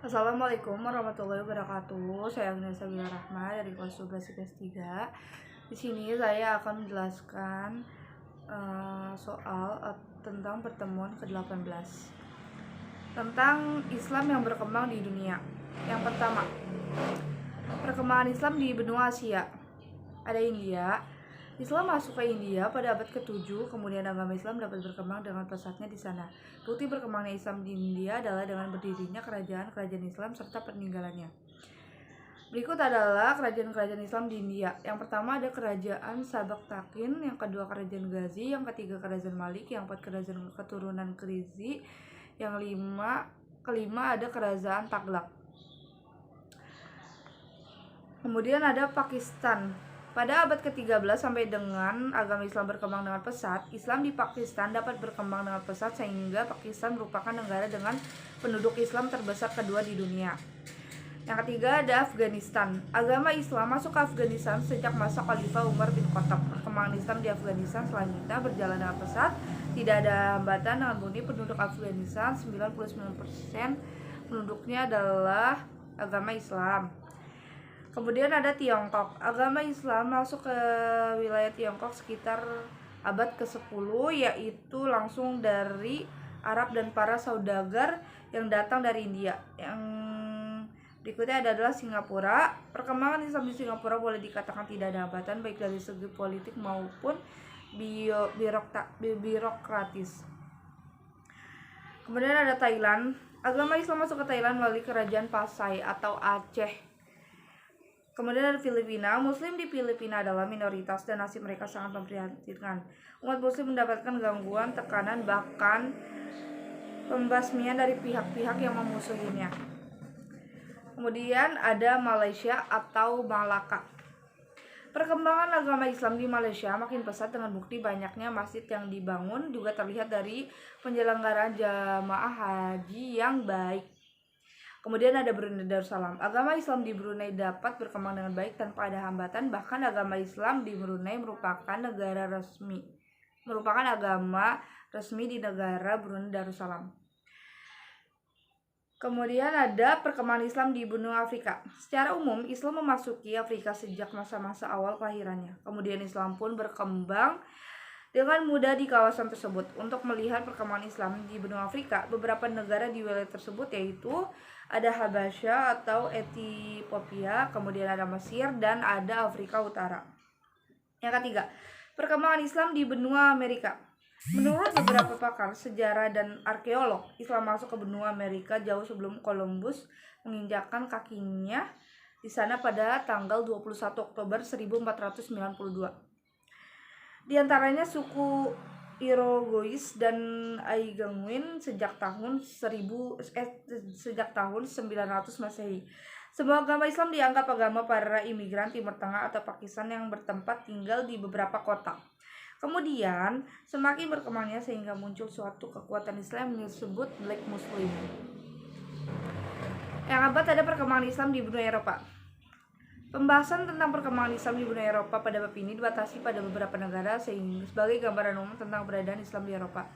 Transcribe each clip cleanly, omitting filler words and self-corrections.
Assalamualaikum warahmatullahi wabarakatuh. Saya Agnes Sabila Rahma dari kelas 12 IPS 3. Di sini saya akan menjelaskan soal tentang pertemuan ke-18 tentang Islam yang berkembang di dunia. Yang pertama, perkembangan Islam di benua Asia. Ada India. Islam masuk ke India pada abad ke-7, kemudian agama Islam dapat berkembang dengan pesatnya di sana. Bukti berkembangnya Islam di India adalah dengan berdirinya kerajaan-kerajaan Islam serta peninggalannya. Berikut adalah kerajaan-kerajaan Islam di India. Yang pertama ada kerajaan Sabak Takin, yang kedua kerajaan Ghazi, yang ketiga kerajaan Malik, yang keempat kerajaan keturunan Krizi, yang kelima ada kerajaan Taglak. Kemudian ada Pakistan. Pada abad ke-13 sampai dengan agama Islam berkembang dengan pesat, Islam di Pakistan dapat berkembang dengan pesat sehingga Pakistan merupakan negara dengan penduduk Islam terbesar kedua di dunia. Yang ketiga ada Afghanistan. Agama Islam masuk ke Afghanistan sejak masa Khalifah Umar bin Khattab. Perkembangan Islam di Afghanistan selanjutnya berjalan dengan pesat, tidak ada hambatan dengan murni penduduk Afghanistan 99% penduduknya adalah agama Islam. Kemudian ada Tiongkok. Agama Islam masuk ke wilayah Tiongkok sekitar abad ke-10, yaitu langsung dari Arab dan para saudagar yang datang dari India. Yang berikutnya adalah Singapura. Perkembangan Islam di Singapura boleh dikatakan tidak ada hambatan baik dari segi politik maupun birokratis. Kemudian ada Thailand. Agama Islam masuk ke Thailand melalui kerajaan Pasai atau Aceh. Kemudian ada Filipina. Muslim di Filipina adalah minoritas dan nasib mereka sangat memprihatinkan. Umat Muslim mendapatkan gangguan, tekanan, bahkan pembasmian dari pihak-pihak yang memusuhinya. Kemudian ada Malaysia atau Malaka. Perkembangan agama Islam di Malaysia makin pesat dengan bukti banyaknya masjid yang dibangun, juga terlihat dari penyelenggaraan jamaah haji yang baik. Kemudian ada Brunei Darussalam. Agama Islam di Brunei dapat berkembang dengan baik tanpa ada hambatan. Bahkan agama Islam di Brunei merupakan agama resmi di negara Brunei Darussalam. Kemudian ada perkembangan Islam di benua Afrika. Secara umum, Islam memasuki Afrika sejak masa-masa awal kelahirannya. Kemudian Islam pun berkembang dengan mudah di kawasan tersebut. Untuk melihat perkembangan Islam di benua Afrika, beberapa negara di wilayah tersebut yaitu ada Habasya atau Ethiopia, kemudian ada Mesir, dan ada Afrika Utara. Yang ketiga, perkembangan Islam di benua Amerika. Menurut beberapa pakar sejarah dan arkeolog, Islam masuk ke benua Amerika jauh sebelum Columbus menginjakkan kakinya di sana pada tanggal 21 Oktober 1492. Di antaranya suku Iroquois dan Algonquin sejak tahun 900 Masehi. Semua agama Islam dianggap agama para imigran Timur Tengah atau Pakistan yang bertempat tinggal di beberapa kota. Kemudian semakin berkembangnya sehingga muncul suatu kekuatan Islam yang disebut Black Muslim. Yang keempat ada perkembangan Islam di benua Eropa. Pembahasan tentang perkembangan Islam di benua Eropa pada bab ini dibatasi pada beberapa negara sehingga sebagai gambaran umum tentang keberadaan Islam di Eropa.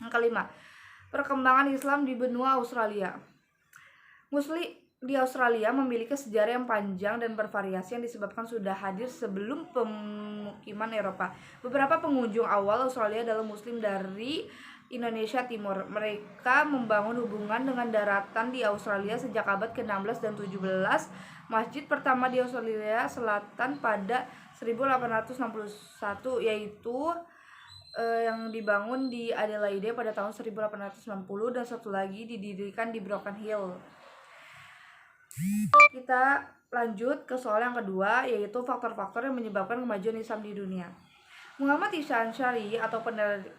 Yang kelima, perkembangan Islam di benua Australia. Muslim di Australia memiliki sejarah yang panjang dan bervariasi yang disebabkan sudah hadir sebelum pemukiman Eropa. Beberapa pengunjung awal Australia adalah Muslim dari Indonesia Timur. Mereka membangun hubungan dengan daratan di Australia sejak abad ke-16 dan 17. Masjid pertama di Australia Selatan pada 1861 yaitu yang dibangun di Adelaide pada tahun 1890 dan satu lagi didirikan di Broken Hill. Kita lanjut ke soal yang kedua, yaitu faktor-faktor yang menyebabkan kemajuan Islam di dunia. Muhammad Ihsan Syari atau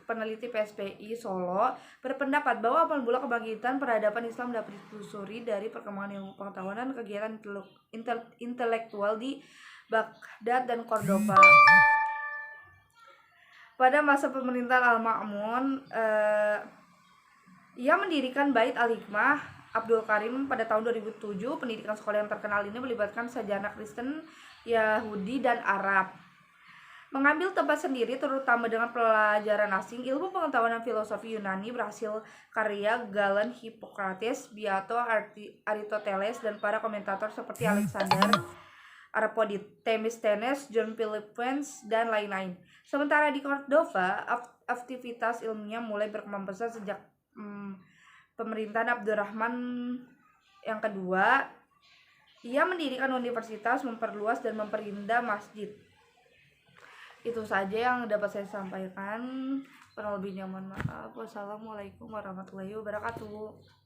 peneliti PSPI Solo berpendapat bahwa awal mula kebangkitan peradaban Islam dapat ditelusuri dari perkembangan ilmu pengetahuan dan kegiatan intelektual di Baghdad dan Cordoba. Pada masa pemerintahan Al-Ma'mun, ia mendirikan Bait Al-Hikmah Abdul Karim pada tahun 2007. Pendidikan sekolah yang terkenal ini melibatkan sarjana Kristen, Yahudi, dan Arab. mengambil tempat sendiri terutama dengan pelajaran asing. Ilmu pengetahuan dan filosofi Yunani berhasil karya Galen, Hippocrates, Biato, Aristoteles, dan para komentator seperti Alexander, Themistocles, John Philip Vance, dan lain-lain. Sementara di Cordova, aktivitas ilmiah mulai berkembang pesat sejak pemerintahan Abdurrahman yang kedua. Ia mendirikan universitas, memperluas dan memperindah masjid. Itu saja yang dapat saya sampaikan. Kurang lebihnya mohon maaf. Wassalamualaikum warahmatullahi wabarakatuh.